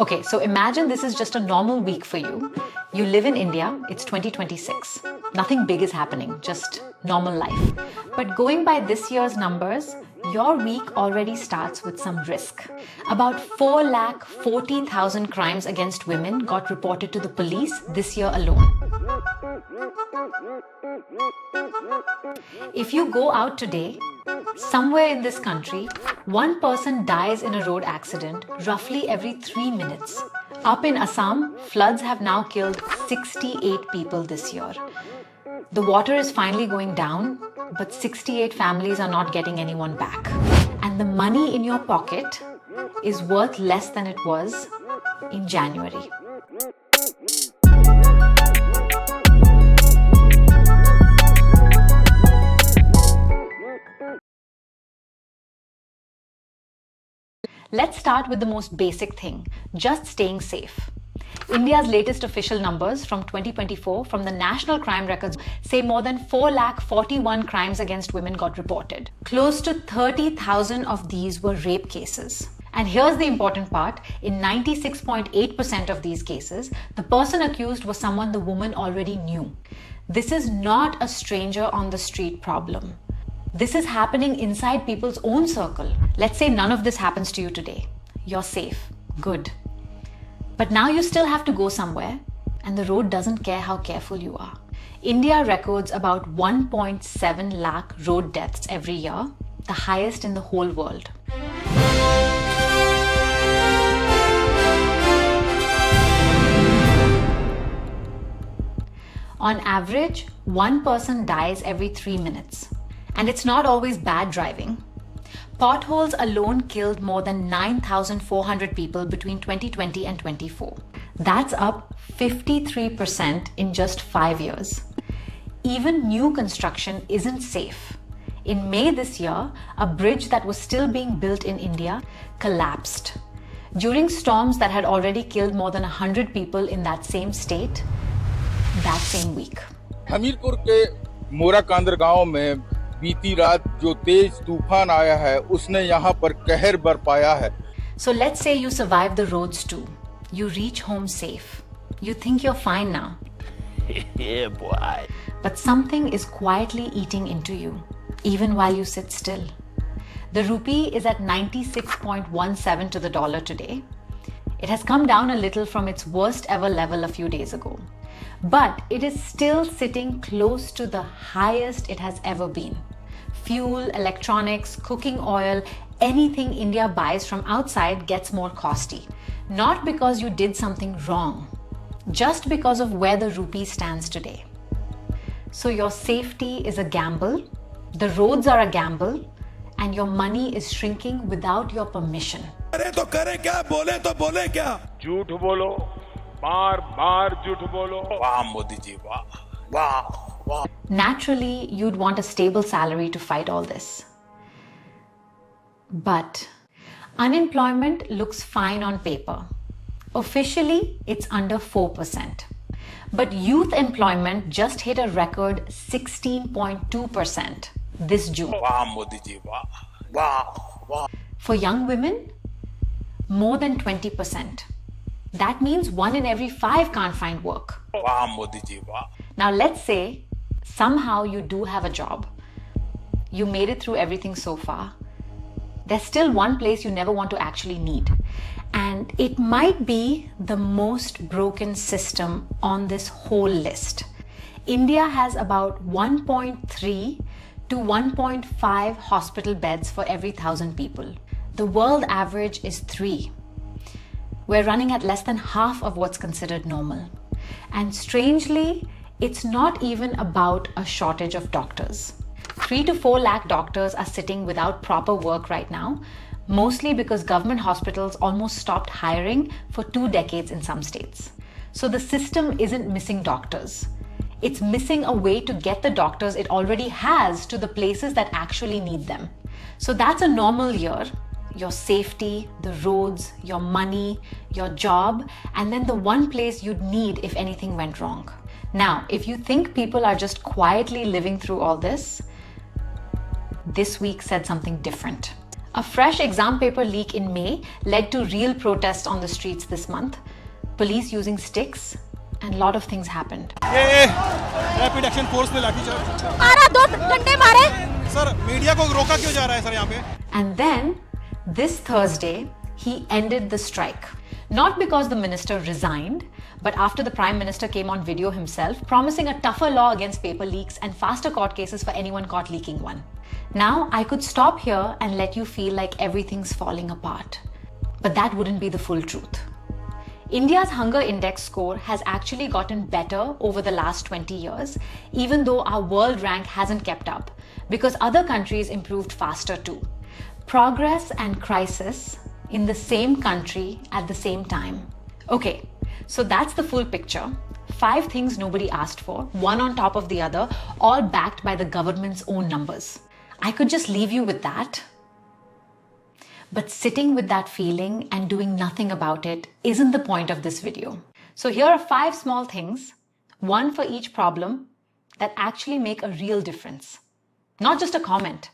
Okay, so imagine this is just a normal week for you. You live in India, it's 2026. Nothing big is happening, just normal life. But going by this year's numbers, your week already starts with some risk. About 440,000 crimes against women got reported to the police this year alone. If you go out today, somewhere in this country, one person dies in a road accident roughly every 3 minutes. Up in Assam, floods have now killed 68 people this year. The water is finally going down, but 68 families are not getting anyone back. And the money in your pocket is worth less than it was in January. Let's start with the most basic thing, just staying safe. India's latest official numbers from 2024 from the National Crime Records say more than 441 crimes against women got reported. Close to 30,000 of these were rape cases. And here's the important part, in 96.8% of these cases, the person accused was someone the woman already knew. This is not a stranger on the street problem. This is happening inside people's own circle. Let's say none of this happens to you today. You're safe. Good. But now you still have to go somewhere, and the road doesn't care how careful you are. India records about 1.7 lakh road deaths every year, the highest in the whole world. On average, one person dies every 3 minutes. And it's not always bad driving. Potholes alone killed more than 9,400 people between 2020 and 24. That's up 53% in just 5 years. Even new construction isn't safe. In May this year, a bridge that was still being built in India collapsed. During storms that had already killed more than 100 people in that same state, that same week. Hamirpur के मोराकांदर गांव में बीती रात जो तेज तूफान आया है उसने यहाँ पर कहर बरपाया है. So let's say you survive the roads too. You reach home safe. You think you're fine now. Yeah, boy. But something is quietly eating into you, even while you sit still. The rupee is at 96.17 to the dollar today. It has come down a little from its worst ever level a few days ago. But it is still sitting close to the highest it has ever been. Fuel, electronics, cooking oil, anything India buys from outside gets more costly. Not because you did something wrong, just because of where the rupee stands today. So your safety is a gamble, the roads are a gamble, and your money is shrinking without your permission. झूठ बोलो, बार-बार झूठ बोलो. वाह मोदी जी, वाह, वाह, वाह. Naturally, you'd want a stable salary to fight all this. But unemployment looks fine on paper. Officially, it's under 4%. But youth employment just hit a record 16.2% this June. वाह मोदी जी, वाह, वाह, वाह. For young women, more than 20%. That means 1 in every 5 can't find work. वाह मोदी जी, वाह. Now let's say somehow you do have a job. You made it through everything so far. There's still one place you never want to actually need. And it might be the most broken system on this whole list. India has about 1.3 to 1.5 hospital beds for every 1,000 people. The world average is 3. We're running at less than half of what's considered normal. And strangely, it's not even about a shortage of doctors. 3 to 4 lakh doctors are sitting without proper work right now, mostly because government hospitals almost stopped hiring for 2 decades in some states. So the system isn't missing doctors. It's missing a way to get the doctors it already has to the places that actually need them. So that's a normal year. Your safety, the roads, your money, your job, and then the one place you'd need if anything went wrong. Now, if you think people are just quietly living through all this week said something different. A fresh exam paper leak in May led to real protests on the streets this month, police using sticks, and a lot of things happened. Rapid action force में लाठीचार्ज मारा, 2 डंडे मारे sir, media को रोका क्यों जा रहा है सर यहाँ पे? And then this Thursday he ended the strike, not because the minister resigned, but after the Prime Minister came on video himself promising a tougher law against paper leaks and faster court cases for anyone caught leaking one. Now I could stop here and let you feel like everything's falling apart, but that wouldn't be the full truth. India's hunger index score has actually gotten better over the last 20 years, even though our world rank hasn't kept up, because other countries improved faster too. Progress and crisis in the same country at the same time. Okay, so that's the full picture. 5 things nobody asked for, one on top of the other, all backed by the government's own numbers. I could just leave you with that. But sitting with that feeling and doing nothing about it isn't the point of this video. So here are 5 small things, one for each problem, that actually make a real difference. Not just a comment,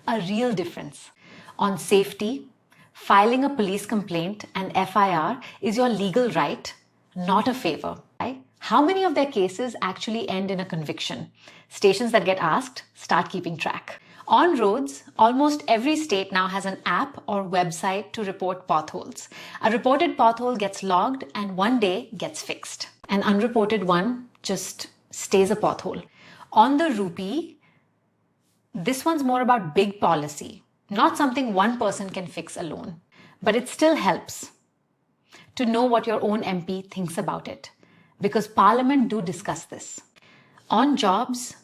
a real difference. On safety, filing a police complaint and FIR is your legal right, not a favor. Right? How many of their cases actually end in a conviction? Stations that get asked start keeping track. On roads, almost every state now has an app or website to report potholes. A reported pothole gets logged and one day gets fixed. An unreported one just stays a pothole. On the rupee, this one's more about big policy, not something one person can fix alone. But it still helps to know what your own MP thinks about it, because Parliament do discuss this. On jobs,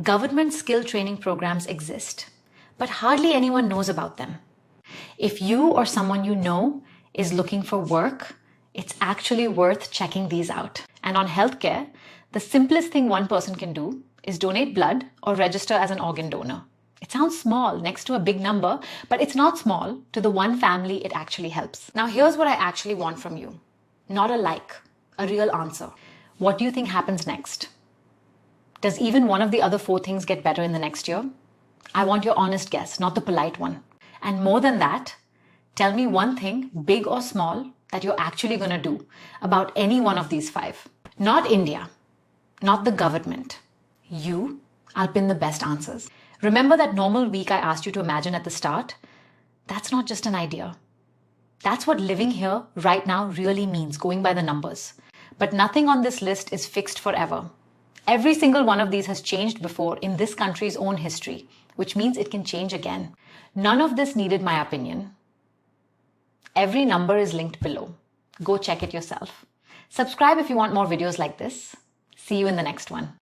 government skill training programs exist, but hardly anyone knows about them. If you or someone you know is looking for work, it's actually worth checking these out. And on healthcare, the simplest thing one person can do is donate blood or register as an organ donor. It sounds small next to a big number, but it's not small to the one family it actually helps. Now here's what I actually want from you. Not a like, a real answer. What do you think happens next? Does even one of the other 4 things get better in the next year? I want your honest guess, not the polite one. And more than that, tell me one thing, big or small, that you're actually going to do about any one of these 5. Not India, not the government. You, I'll pin the best answers. Remember that normal week I asked you to imagine at the start? That's not just an idea. That's what living here right now really means, going by the numbers. But nothing on this list is fixed forever. Every single one of these has changed before in this country's own history, which means it can change again. None of this needed my opinion. Every number is linked below. Go check it yourself. Subscribe if you want more videos like this. See you in the next one.